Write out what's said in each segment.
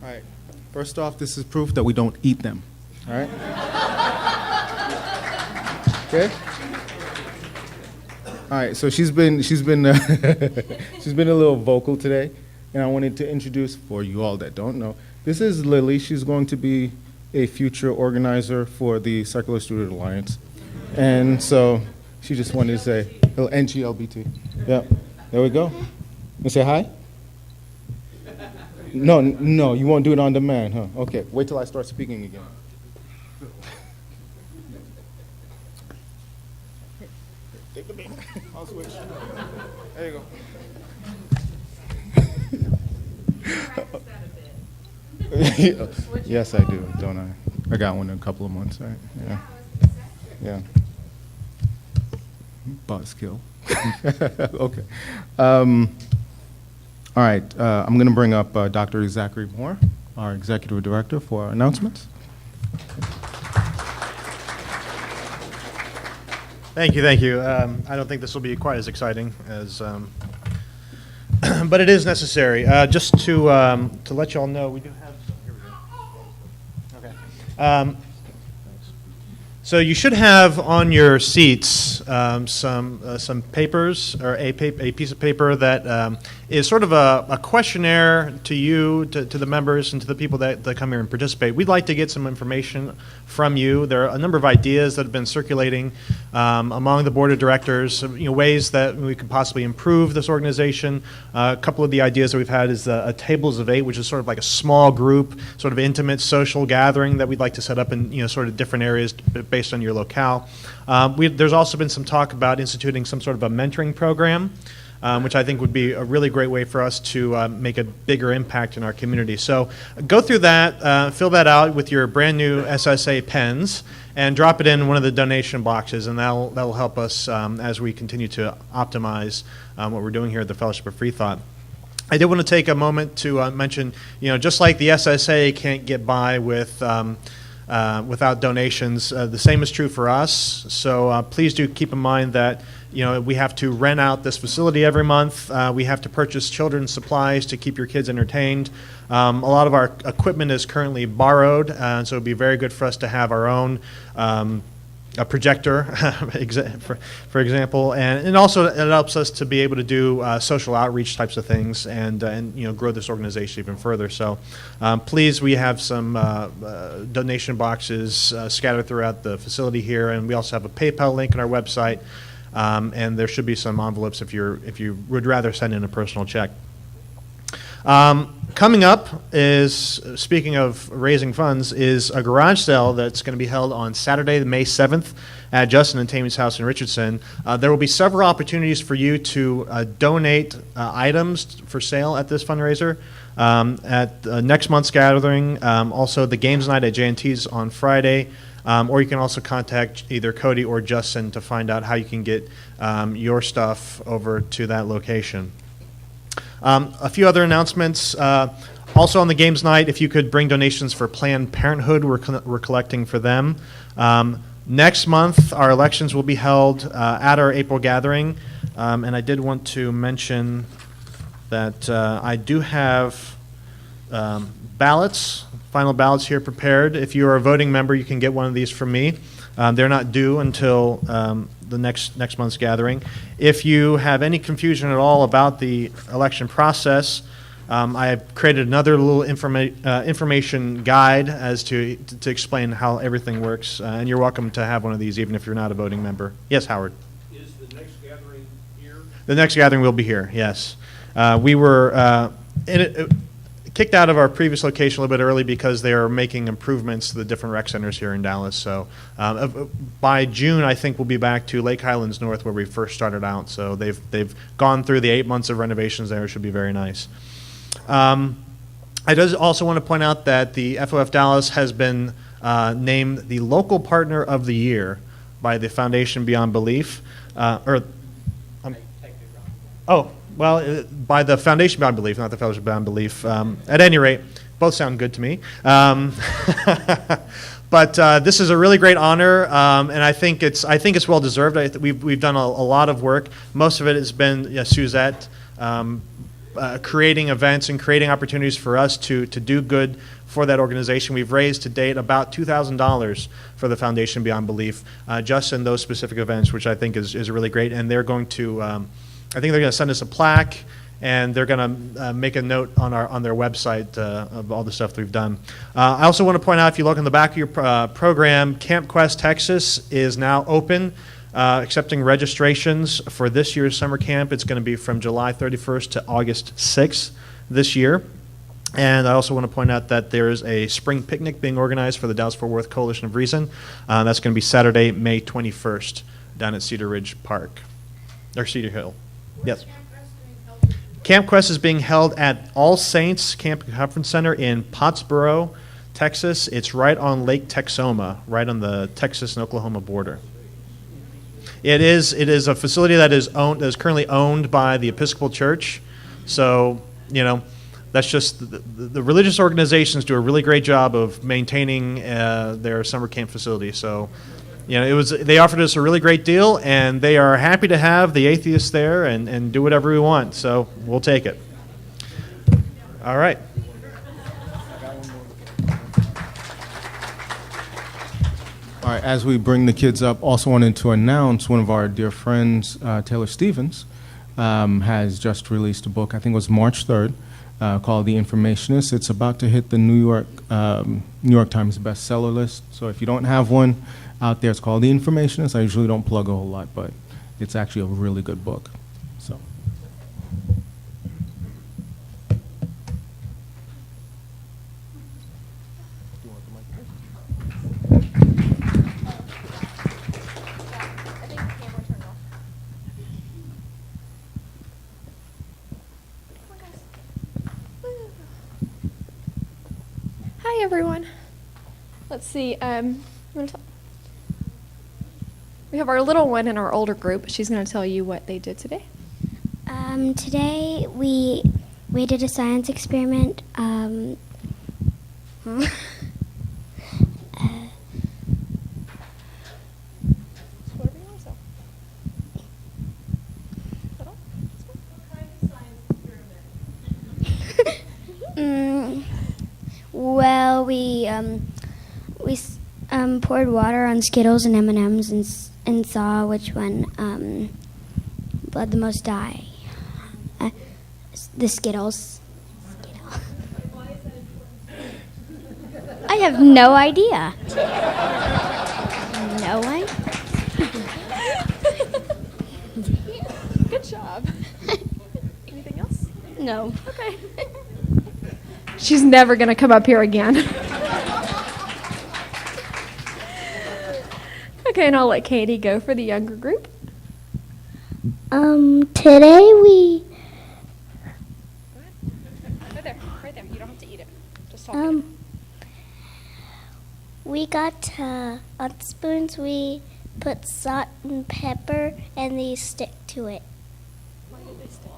All right. First off, this is proof that we don't eat them. All right? Okay? All right, so she's been she's been a little vocal today, and I wanted to introduce, for you all that don't know, this is Lily. She's going to be a future organizer for the Secular Student Alliance. And so she just wanted to say, NGLBT. Yeah, there we go. You say hi? No, you won't do it on demand, huh? Okay, wait till I start speaking again. Take the beat. I'll switch. There you go. Yes, I do, don't I? I got one in a couple of months, right? Yeah. Yeah. Buzzkill. Okay. All right. I'm going to bring up Dr. Zachary Moore, our Executive Director, for our announcements. Thank you. I don't think this will be quite as exciting as, but it is necessary. Just to let you all know, we do have. Here we go. Okay. So you should have on your seats some papers, or a piece of paper that is sort of a questionnaire to you, to the members, and to the people that come here and participate. We'd like to get some information from you. There are a number of ideas that have been circulating among the board of directors, ways that we could possibly improve this organization. A couple of the ideas that we've had is a tables of 8, which is sort of like a small group, sort of intimate social gathering that we'd like to set up in sort of different areas based on your locale. There's also been some talk about instituting some sort of a mentoring program, which I think would be a really great way for us to make a bigger impact in our community. So go through that, fill that out with your brand new SSA pens, and drop it in one of the donation boxes, and that'll help us as we continue to optimize what we're doing here at the Fellowship of Freethought. I did want to take a moment to mention, just like the SSA can't get by without donations, the same is true for us. So please do keep in mind that we have to rent out this facility every month. We have to purchase children's supplies to keep your kids entertained. A lot of our equipment is currently borrowed, so it would be very good for us to have our own a projector, for example, and also it helps us to be able to do social outreach types of things and grow this organization even further. So please, we have some donation boxes scattered throughout the facility here, and we also have a PayPal link on our website, and there should be some envelopes if you would rather send in a personal check. Coming up is, speaking of raising funds, is a garage sale that's going to be held on Saturday, May 7th at Justin and Tammy's house in Richardson. There will be several opportunities for you to donate items for sale at this fundraiser. At next month's gathering, also the games night at J&T's on Friday, or you can also contact either Cody or Justin to find out how you can get your stuff over to that location. A few other announcements. Also on the games night, if you could bring donations for Planned Parenthood, we're collecting for them. Next month, our elections will be held at our April gathering. And I did want to mention that I do have ballots, final ballots here prepared. If you are a voting member, you can get one of these from me. They're not due until the next month's gathering. If you have any confusion at all about the election process, I have created another little information guide as to explain how everything works, and you're welcome to have one of these even if you're not a voting member. Yes, Howard? Is the next gathering here? The next gathering will be here, yes. We were kicked out of our previous location a little bit early because they are making improvements to the different rec centers here in Dallas. So by June, I think we'll be back to Lake Highlands North where we first started out. So they've gone through the 8 months of renovations there. It should be very nice. I do also want to point out that the FOF Dallas has been named the local partner of the year by the Foundation Beyond Belief. By the Foundation Beyond Belief, not the Fellowship Beyond Belief. At any rate, both sound good to me. But this is a really great honor, and I think it's well deserved. We've done a lot of work. Most of it has been Suzette creating events and creating opportunities for us to do good for that organization. We've raised to date about $2,000 for the Foundation Beyond Belief, just in those specific events, which I think is really great. And they're going to, I think they're going to send us a plaque, and they're going to make a note on their website of all the stuff that we've done. I also want to point out, if you look in the back of your program, Camp Quest Texas is now open, accepting registrations for this year's summer camp. It's going to be from July 31st to August 6th this year. And I also want to point out that there is a spring picnic being organized for the Dallas-Fort Worth Coalition of Reason. That's going to be Saturday, May 21st, down at Cedar Ridge Park, or Cedar Hill. Yes. Camp Quest is being held at All Saints Camp and Conference Center in Pottsboro, Texas. It's right on Lake Texoma, right on the Texas and Oklahoma border. It is a facility that is currently owned by the Episcopal Church. So, that's just the religious organizations do a really great job of maintaining their summer camp facility. So, they offered us a really great deal, and they are happy to have the atheists there and do whatever we want. So we'll take it. All right. All right, as we bring the kids up, also wanted to announce one of our dear friends, Taylor Stevens, has just released a book, I think it was March 3rd, called The Informationist. It's about to hit the New York Times bestseller list. So if you don't have one out there, it's called The Informationist. I usually don't plug a whole lot, but it's actually a really good book. So. Hi everyone. Let's see. We have our little one in our older group. She's going to tell you what they did today. Today we did a science experiment. Whatever you want to say. Is that all? Well, we poured water on Skittles and M&Ms and saw which one bled the most dye. The Skittles. I have no idea. No idea. Good job. Anything else? No. Okay. She's never going to come up here again. Okay, and I'll let Katie go for the younger group. Today we Right there. You don't have to eat it. Just talk. We got on spoons. We put salt and pepper, and they stick to it. Why did they stick?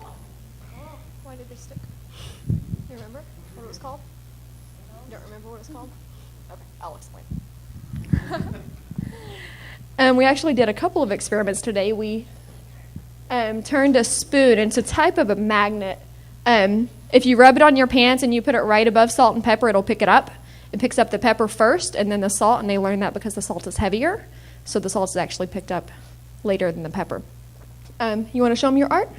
Why did they stick? You remember what it was called? You don't remember what it was called? Okay, I'll explain. We actually did a couple of experiments today. We turned a spoon into a type of a magnet. If you rub it on your pants and you put it right above salt and pepper, it'll pick it up. It picks up the pepper first and then the salt, and they learned that because the salt is heavier. So the salt is actually picked up later than the pepper. You want to show them your art?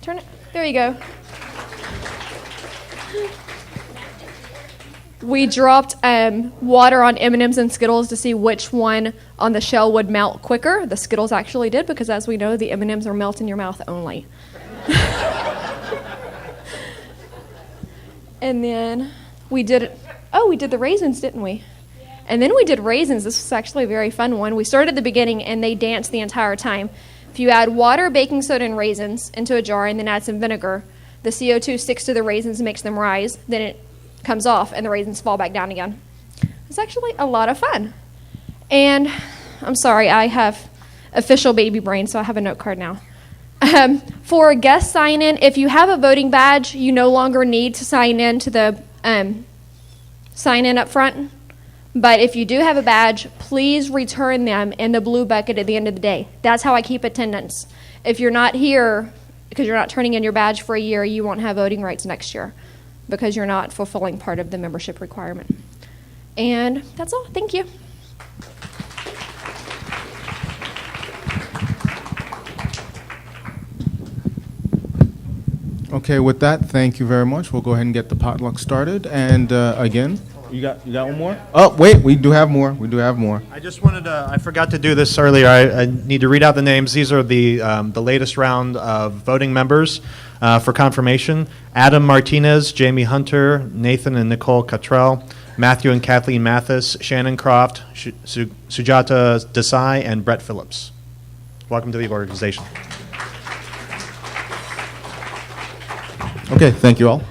Turn it. There you go. We dropped water on M&Ms and Skittles to see which one on the shell would melt quicker. The Skittles actually did, because as we know, the M&Ms are melt in your mouth only. And then we did the raisins, didn't we? Yeah. And then we did raisins. This was actually a very fun one. We started at the beginning, and they danced the entire time. If you add water, baking soda, and raisins into a jar and then add some vinegar, the CO2 sticks to the raisins and makes them rise. Then it comes off, and the raisins fall back down again. It's actually a lot of fun. And I'm sorry, I have official baby brain, so I have a note card now. For a guest sign-in, if you have a voting badge, you no longer need to sign in to the sign-in up front. But if you do have a badge, please return them in the blue bucket at the end of the day. That's how I keep attendance. If you're not here because you're not turning in your badge for a year, you won't have voting rights next year because you're not fulfilling part of the membership requirement. And that's all. Thank you. Okay, with that, thank you very much. We'll go ahead and get the potluck started. And again, you got one more? Oh, wait, we do have more. We do have more. I just wanted to, I forgot to do this earlier. I need to read out the names. These are the latest round of voting members for confirmation. Adam Martinez, Jamie Hunter, Nathan and Nicole Cottrell, Matthew and Kathleen Mathis, Shannon Croft, Sujata Desai, and Brett Phillips. Welcome to the organization. Okay, thank you all.